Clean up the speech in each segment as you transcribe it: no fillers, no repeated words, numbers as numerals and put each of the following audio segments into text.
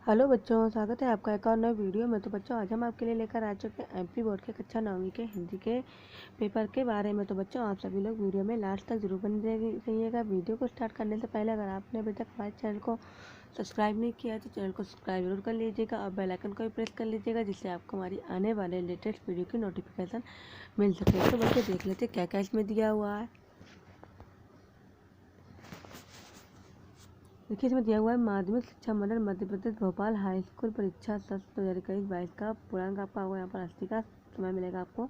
Hello बच्चों, स्वागत है आपका एक और नए वीडियो में। तो बच्चों, आज हम आपके लिए लेकर आ चुके हैं एमपी बोर्ड के कक्षा 9वीं के हिंदी के पेपर के बारे में। तो बच्चों, आप सभी लोग वीडियो में लास्ट तक जरूर बने रहिएगा। वीडियो को स्टार्ट करने से पहले अगर आपने अभी तक हमारे चैनल को सब्सक्राइब नहीं किया है तो चैनल को सब्सक्राइब जरूर कर लीजिएगा और बेल आइकन को भी प्रेस कर लीजिएगा, जिससे आपको हमारी आने वाले लेटेस्ट वीडियो की नोटिफिकेशन मिल सके। तो बच्चों, देख लेते क्या क्या इसमें दिया हुआ है। देखिए, इसमें दिया हुआ है माध्यमिक शिक्षा मंडल मध्य प्रदेश भोपाल हाई स्कूल परीक्षा सत्र 2021-22 का पूर्णांक आपका होगा। यहाँ पर 80 का समय मिलेगा आपको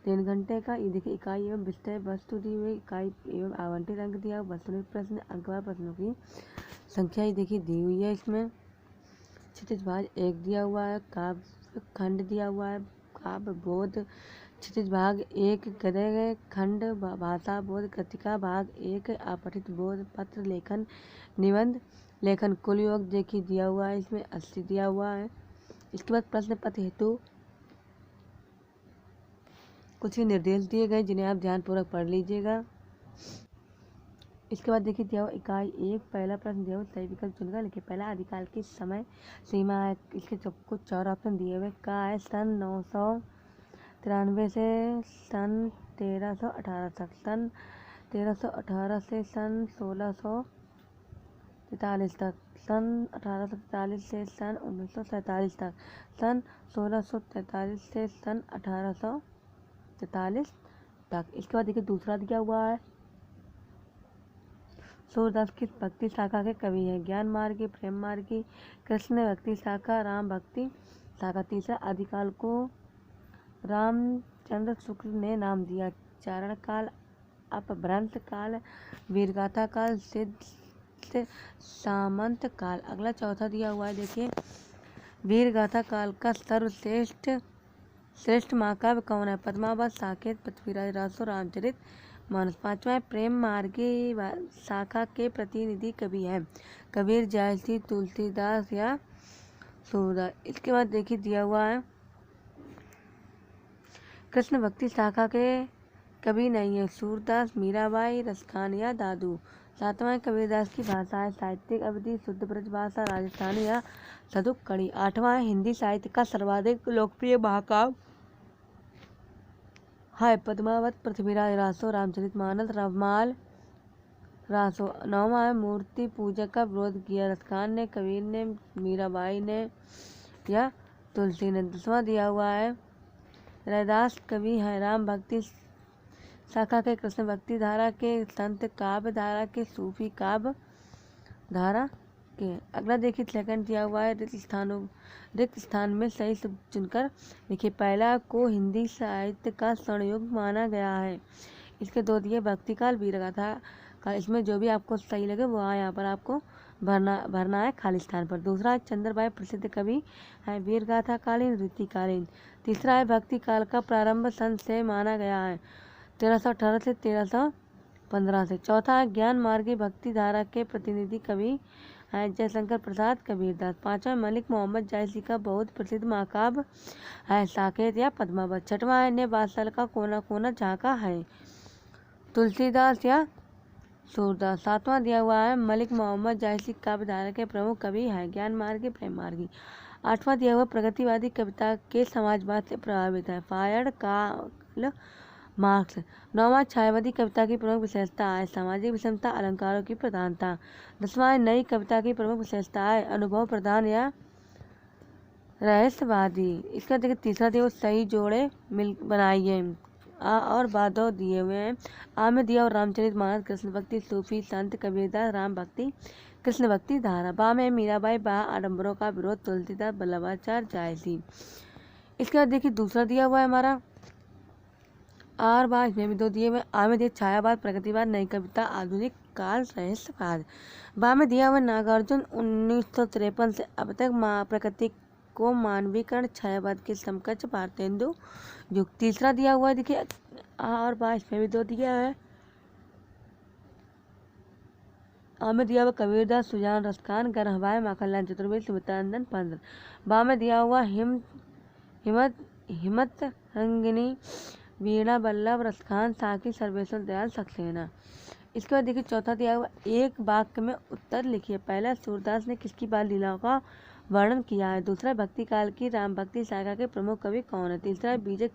3 घंटे का। ये देखिए, इकाई एवं विषय वस्तु दी हुई, इकाई एवं आवंटित अंक दिया हुआ, वस्तुनिष्ठ प्रश्न, अंकवार प्रश्नों की संख्या ये देखिए दी हुई है। इसमें क्षितिज भाग 1 दिया हुआ है, काव्य खंड दिया हुआ है, काव्य बोध क्षितिज भाग 1, गद्य खंड, भाषा बोध कृतिका भाग 1, अपठित बोध, पत्र लेखन, निबंध लेखन, कुल योग देखिए दिया हुआ है। इसमें 80 दिया हुआ है। इसके बाद प्रश्न पत्र हेतु कुछ ही निर्देश दिए गए जिन्हें आप ध्यानपूर्वक पढ़ लीजिएगा। इसके बाद देखिए दिया हुआ इकाई 1, पहला प्रश्न दिया हुआ सही विकल्प चुनकर लिखिए। पहला आदिकाल की समय सीमा है। इसके कुछ 4 ऑप्शन दिए हुए का है सन 993 से सन 1318 तक, सन 1318 से सन 1643 तक, सन 1843 से सन 1947 तक, सन 1643 से सन 1843 तक। इसके बाद देखिए दूसरा दिया हुआ है सूरदास किस भक्ति शाखा के कवि हैं। ज्ञान मार्गी, प्रेम मार्गी, कृष्ण भक्ति शाखा, राम भक्ति शाखा। तीसरा आदिकाल को रामचंद्र शुक्ल ने नाम दिया। चारण काल, अपभ्रंश काल, वीरगाथा काल, सिद्ध सामंत काल। अगला चौथा दिया हुआ है, देखिए वीरगाथा काल का श्रेष्ठ महाकाव्य कौन है। पद्मावत, साकेत, पृथ्वीराज रासो, रामचरित मानस। पांचवा प्रेम मार्गी शाखा के प्रतिनिधि कवि हैं कबीर, जायसी, तुलसीदास या सूरदास। इसके बाद देखिए दिया हुआ है कृष्ण भक्ति शाखा के कवि नहीं है सूरदास, मीराबाई, रसखान या दादू। सातवां कबीरदास की भाषा है साहित्यिक अवधि, शुद्ध ब्रज भाषा, राजस्थानी या सदुक कड़ी। आठवां हिंदी साहित्य का सर्वाधिक लोकप्रिय महाकाव्य है पद्मावत, पृथ्वीराज रासो, रामचरितमानस, रामाल रासो। नौवां है मूर्ति पूजा का विरोध किया रसखान ने, कबीर ने, मीराबाई ने या तुलसी ने। 10वां दिया हुआ है रैदास कवि हैं राम भक्ति शाखा के, कृष्ण भक्ति धारा के, संत काव्य धारा के, सूफी काव्य धारा के। अगला देखिए सेकंड दिया हुआ है रिक्त स्थान में सही शब्द चुनकर देखिए। पहला को हिंदी साहित्य का स्वर्णयुग माना गया है। इसके 2 दिए भक्ति काल, वीरगाथा काल। इसमें जो भी आपको सही लगे वो यहाँ पर आपको भरना है खाली स्थान पर। दूसरा है चंद्रबाई प्रसिद्ध कवि है, वीरगाथा कालीन, रीतिकालीन। तीसरा है भक्ति काल का प्रारंभ संत से माना गया है 1318 से 1315 से। चौथा है ज्ञान मार्गी भक्ति धारा के प्रतिनिधि कवि हैं जयशंकर प्रसाद, कबीरदास। पांचवा मलिक मोहम्मद जायसी का बहुत प्रसिद्ध महाकाव्य है साकेत या पद्मावत। छठवां है ने बादशाह का कोना कोना झांका है, तुलसीदास या सूरदास। सातवां दिया हुआ है मलिक मोहम्मद जायसी काव्य धारा के प्रमुख कवि हैं ज्ञान मार्गी, प्रेम मार्गी। आठवां दिया हुआ प्रगतिवादी कविता के समाजवाद से प्रभावित है फायड, कार्ल मार्क्स। 9वां छायावादी कविता की प्रमुख विशेषता है सामाजिक विषमता, अलंकारों की प्रधानता। 10वां नई कविता की प्रमुख विशेषता है अनुभव प्रधान या रहस्यवादी। इसका देखिए तीसरा दिया सही जोड़े मिल बनाइए। आ और बादो दिए हुए हैं। आ में दिया और रामचरितमानस, कृष्ण भक्ति, सूफी संत कबीरदास, राम भक्ति, कृष्ण भक्ति धारा। बा में मीराबाई, बा आडम्बरों का विरोध, तुलसीदास, वल्लभाचार्य, जायसी। इसके बाद देखिए दूसरा दिया हुआ है हमारा आर बार, इसमें भी 2 दिए हुए। आ में दिया छायावाद, प्रगतिवाद, नई कविता, आधुनिक काल, रहस्यवाद। बा में दिया हुआ नागार्जुन 1953 से अब तक प्रकृति को मानवीकरण, छायावाद के समकक्ष भारतेंदु युग। तीसरा दिया हुआ है देखिए आ और बा, इसमें भी 2 दिया है। आ में दिया हुआ कबीरदास, सुजान, रसखान, गर हवाए, माखनलाल चतुर्वेदी, सुमित्रानंदन पंत। बा में दिया हुआ हिम्मत रंगिनी, वीणा वल्लभ, रसखान, साकी, सर्वेश्वर दयाल, सक्सेना। इसके बाद देखिए चौथा दिया हुआ एक वाक्य में उत्तर लिखिए। पहला सूरदास ने किसकी बाल लीलाओं का वर्णन किया है। दूसरा, भक्ति काल की राम भक्ति शाखा के प्रमुख कवि कौन है। तीसरा, बीजक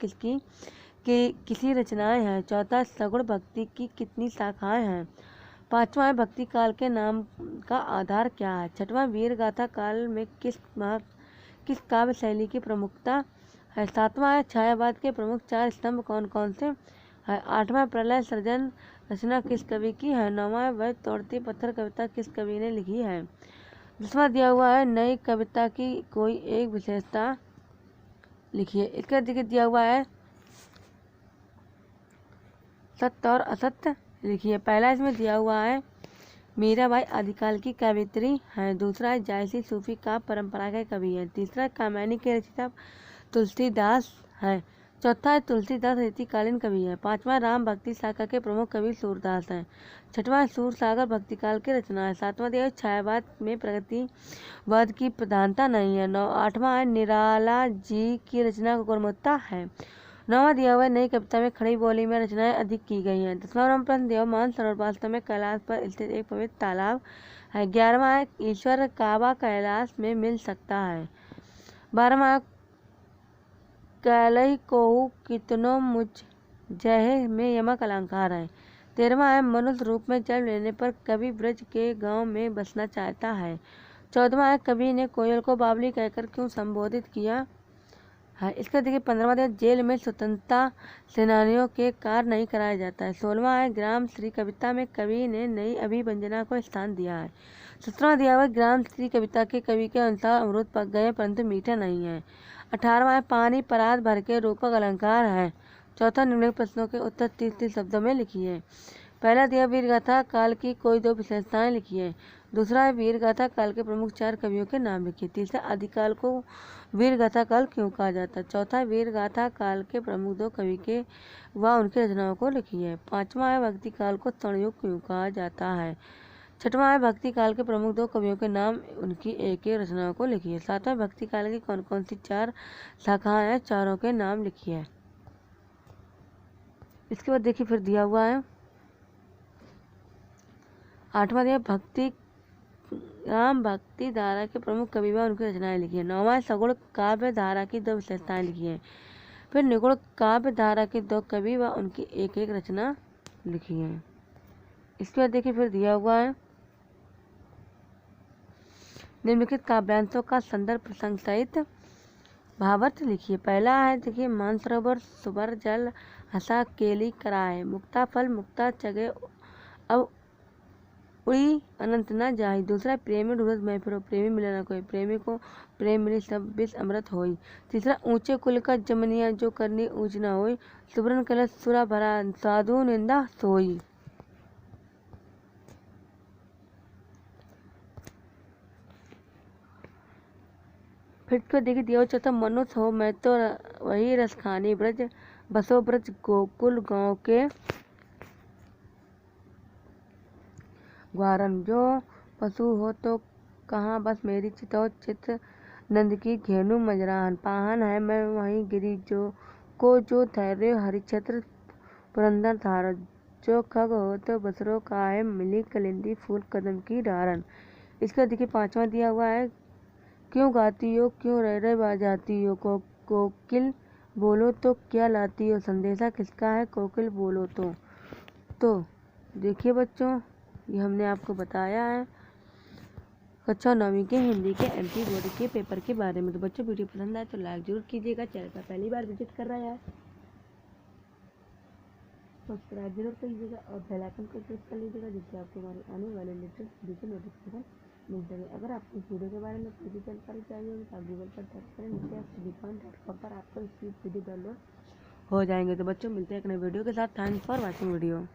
किसी रचनाएं हैं। चौथा, सगुण भक्ति की कितनी शाखाएं हैं। पांचवा है, भक्ति काल के नाम का आधार क्या है। छठवां, वीर गाथा काल में किस काव्य शैली की प्रमुखता है। सातवां है, छायावाद के प्रमुख 4 स्तंभ कौन कौन से है। आठवां, प्रलय सृजन रचना किस कवि की है। नौवां, वह तोड़ती पत्थर कविता किस कवि ने लिखी है। 10वां दिया हुआ है, नई कविता की कोई एक विशेषता लिखिए। इसका दिया हुआ है, सत्य और असत्य लिखिए। पहला इसमें दिया हुआ है, मीराबाई आदिकाल की कवियत्री है। दूसरा है, जायसी सूफी का परंपरा के कवि है। तीसरा, कामयानी के रचयिता तुलसीदास है। चौथा है, तुलसीदास रीतिकालीन कवि है। पांचवा, राम भक्ति शाखा के प्रमुख कवि सूरदास हैं। छठवां, सूरसागर भक्तिकाल की रचना है। सातवां दिया, छायावाद में प्रगतिवाद की प्रधानता नहीं है। आठवां है, निराला जी की रचना को गुणवत्ता है। नौवां दिया हुआ है, नई कविता में खड़ी बोली में रचनाएं अधिक की गई हैं। 10वां प्रश्न दिया हुआ, मानसरोवर वास्तव में कैलाश पर स्थित एक पवित्र तालाब है। 11वां है, ईश्वर काबा कैलाश में मिल सकता है। 12वां, कैलई कोहू कितनो मुझ जय में यमक अलंकार है। 13वां है, मनुष्य रूप में जन्म लेने पर कवि ब्रज के गांव में बसना चाहता है। 14वां है, कवि ने कोयल को बावली कहकर क्यों संबोधित किया है। इसका देखिए 15वां है, जेल में स्वतंत्रता सेनानियों के कार्य नहीं कराया जाता है। 16वां है, ग्राम श्री कविता में कवि ने नई अभिव्यंजना को स्थान दिया है। 17वां दिया हुआ, ग्राम श्री कविता के कवि के अनुसार अमृत पक गए परंतु मीठा नहीं है। 18वां है, पानी परात भर के रूपक अलंकार है। चौथा, निम्नलिखित प्रश्नों के उत्तर 30 शब्दों में लिखिए। पहला दिया, वीरगाथा काल की कोई 2 विशेषताएं लिखिए। दूसरा है, वीरगाथा काल के प्रमुख 4 कवियों के नाम लिखिए। तीसरा, आदिकाल को वीरगाथा काल क्यों कहा जाता है। चौथा, वीरगाथा काल के प्रमुख 2 कवि के व उनकी रचनाओं को लिखिए। पांचवा है, भक्ति काल को स्वर्णयुग क्यों कहा जाता है। छठवां है, भक्ति काल के प्रमुख 2 कवियों के नाम उनकी एक एक रचनाओं को लिखिए। सातवां, भक्ति काल की कौन कौन सी 4 शाखाएं हैं, चारों के नाम लिखिए। इसके बाद देखिए फिर दिया हुआ है, 8वां दिया, राम भक्ति धारा के प्रमुख कवि व उनकी रचनाएं लिखिए। 9वां, सगुण काव्य धारा की 2 विशेषताएं लिखिए। फिर निगुण काव्य धारा के 2 कवि व उनकी एक एक रचना लिखिए। इसके बाद देखिए फिर दिया हुआ है, निम्नलिखित काव्यांशों का संदर्भ प्रसंग सहित भावार्थ लिखिए। पहला है देखिए, मानसरोवर सुबर जल हंसा केली कराए, मुक्ता फल मुक्ता चगे अब उड़ी अनंत न जाहि। दूसरा, प्रेमी ढूंढत मैं फिरो प्रेमी मिला न कोई, प्रेमी को प्रेम मिली सब विष अमृत होई। तीसरा, ऊंचे कुल का जमनिया जो करनी ऊंच न होई, सुब्रन कलश सुरा भरा साधु निंदा सोई। फिर तो देखिए दिया, चौथा, मनुष्य हो मैं तो वही रस खानी, ब्रज बसो ब्रज गोकुल गांव के ग्वारन, जो पशु हो तो कहाँ बस मेरी चितो चित्र नंद की घेनु मजराहन, पाहन है मैं वहीं गिरी जो धैर्य हरिक्षेत्र पुरंदर धार, जो खग हो तो बसरो काहे मिली कलिंदी फूल कदम की डारन। इसका देखिए 5वां दिया हुआ है, क्यों गाती हो क्यों रह बाजाती हो, कोकिल बोलो तो क्या लाती हो, संदेशा किसका है कोकिल बोलो तो देखिए बच्चों, ये हमने आपको बताया है कक्षा 9वीं के हिंदी के एमपी बोर्ड के पेपर के बारे में। तो बच्चों, वीडियो पसंद आए तो लाइक जरूर कीजिएगा। चैनल पर पहली बार विजिट कर रहा है सब्सक्राइब जरूर कीजिएगा और बेल आइकन को प्रेस कर लीजिएगा, जिससे आपको हमारे आने वाले लेटेस्ट वीडियो नोटिफिकेशन मिल सके। अगर आपको इस वीडियो के बारे में कोई भी जानकारी चाहिए होगी तो आप गूगल पर सर्च करें, नीचे आप siddipant.com पर आपको इसकी वीडियो डाउनलोड हो जाएंगे। तो बच्चों, मिलते हैं एक नए वीडियो के साथ। Thanks for watching video.